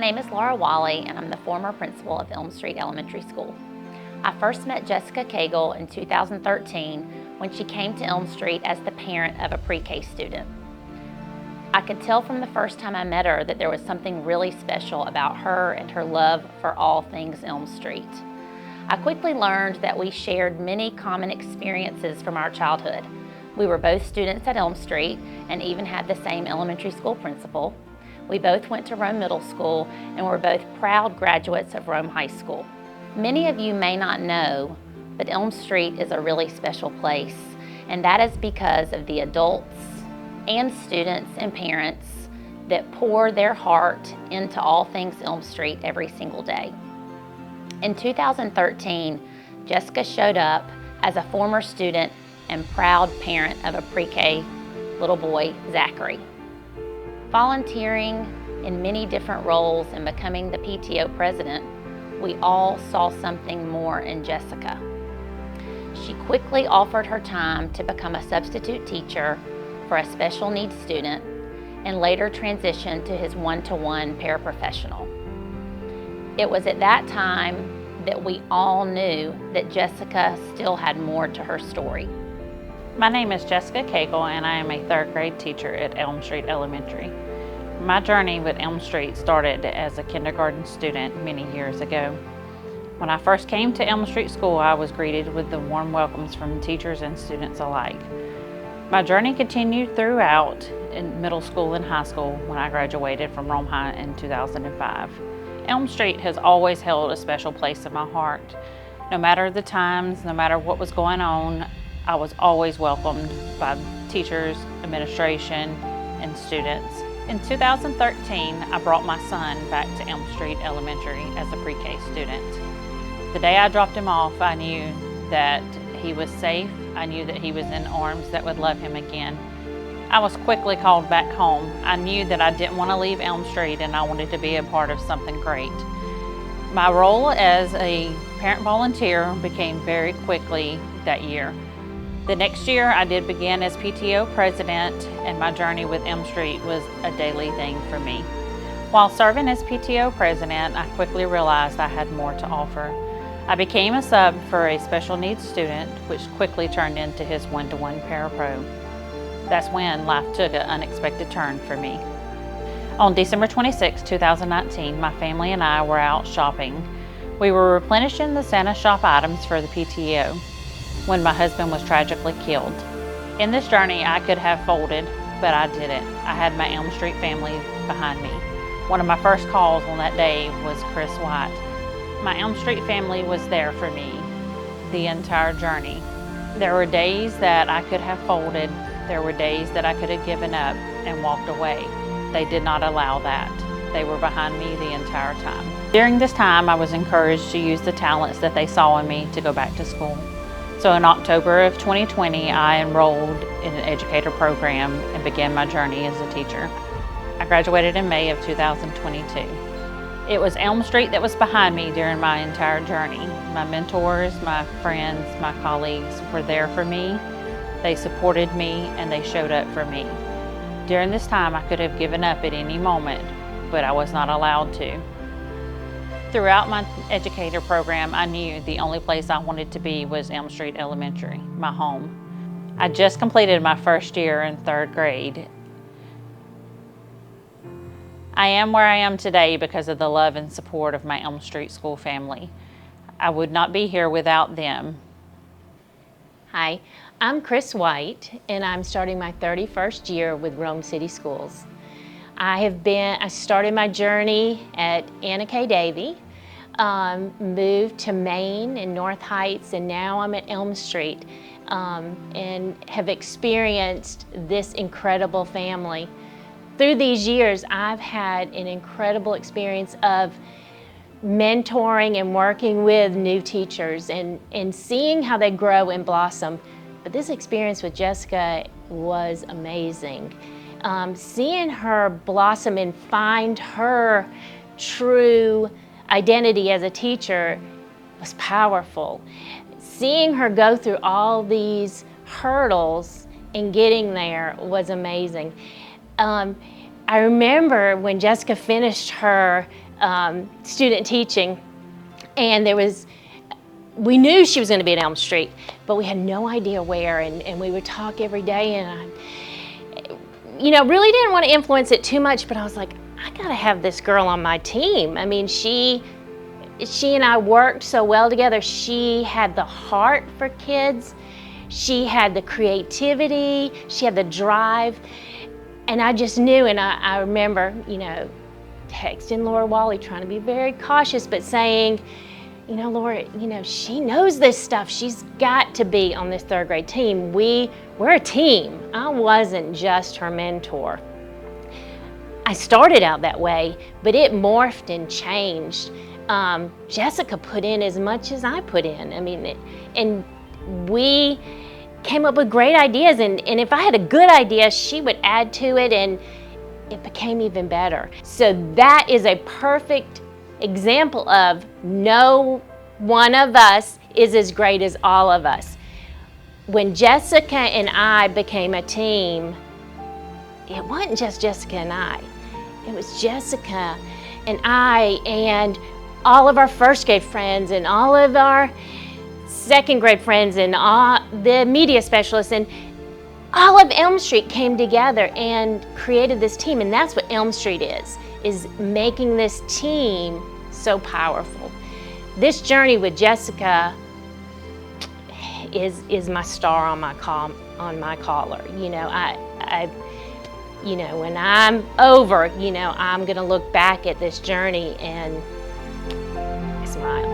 name is Laura Walley, and I'm the former principal of Elm Street Elementary School. I first met Jessica Cagle in 2013 when she came to Elm Street as the parent of a pre-K student. I could tell from the first time I met her that there was something really special about her and her love for all things Elm Street. I quickly learned that we shared many common experiences from our childhood. We were both students at Elm Street and even had the same elementary school principal. We both went to Rome Middle School and were both proud graduates of Rome High School. Many of you may not know, but Elm Street is a really special place, and that is because of the adults and students and parents that pour their heart into all things Elm Street every single day. In 2013, Jessica showed up as a former student and proud parent of a pre-K little boy, Zachary. Volunteering in many different roles and becoming the PTO president, we all saw something more in Jessica. She quickly offered her time to become a substitute teacher for a special needs student and later transitioned to his one-to-one paraprofessional. It was at that time that we all knew that Jessica still had more to her story. My name is Jessica Cagle, and I am a third grade teacher at Elm Street Elementary. My journey with Elm Street started as a kindergarten student many years ago. When I first came to Elm Street School, I was greeted with the warm welcomes from teachers and students alike. My journey continued throughout in middle school and high school when I graduated from Rome High in 2005. Elm Street has always held a special place in my heart. No matter the times, no matter what was going on, I was always welcomed by teachers, administration, and students. In 2013, I brought my son back to Elm Street Elementary as a pre-K student. The day I dropped him off, I knew that he was safe. I knew that he was in arms that would love him again. I was quickly called back home. I knew that I didn't want to leave Elm Street and I wanted to be a part of something great. My role as a parent volunteer became very quickly that year. The next year, I did begin as PTO president, and my journey with Elm Street was a daily thing for me. While serving as PTO president, I quickly realized I had more to offer. I became a sub for a special needs student, which quickly turned into his one-to-one parapro. That's when life took an unexpected turn for me. On December 26, 2019, my family and I were out shopping. We were replenishing the Santa shop items for the PTO when my husband was tragically killed. In this journey, I could have folded, but I didn't. I had my Elm Street family behind me. One of my first calls on that day was Chris White. My Elm Street family was there for me the entire journey. There were days that I could have folded. There were days that I could have given up and walked away. They did not allow that. They were behind me the entire time. During this time, I was encouraged to use the talents that they saw in me to go back to school. So in October of 2020, I enrolled in an educator program and began my journey as a teacher. I graduated in May of 2022. It was Elm Street that was behind me during my entire journey. My mentors, my friends, my colleagues were there for me. They supported me and they showed up for me. During this time, I could have given up at any moment, but I was not allowed to. Throughout my educator program, I knew the only place I wanted to be was Elm Street Elementary, my home. I just completed my first year in third grade. I am where I am today because of the love and support of my Elm Street School family. I would not be here without them. Hi, I'm Chris White, and I'm starting my 31st year with Rome City Schools. I started my journey at Anna K. Davey, moved to Maine in North Heights, and now I'm at Elm Street, and have experienced this incredible family. Through these years, I've had an incredible experience of mentoring and working with new teachers and seeing how they grow and blossom. But this experience with Jessica was amazing. Seeing her blossom and find her true identity as a teacher was powerful. Seeing her go through all these hurdles and getting there was amazing. I remember when Jessica finished her student teaching, and we knew she was going to be at Elm Street, but we had no idea where, and we would talk every day, and I really didn't want to influence it too much, but I was like, I gotta have this girl on my team. I mean, she and I worked so well together. She had the heart for kids, she had the creativity, she had the drive, and I just knew, and I remember, texting Laura Walley, trying to be very cautious, but saying, Laura, she knows this stuff. She's got to be on this third grade team. We're a team. I wasn't just her mentor. I started out that way, but it morphed and changed. Jessica put in as much as I put in. And we came up with great ideas, and if I had a good idea, she would add to it, and it became even better. So that is a perfect example of no one of us is as great as all of us. When Jessica and I became a team, it wasn't just Jessica and I. It was Jessica and I and all of our first grade friends and all of our second grade friends and all the media specialists, and all of Elm Street came together and created this team. And that's what Elm Street is making this team so powerful. This journey with Jessica is my star on my collar. When I'm over, I'm gonna look back at this journey and smile.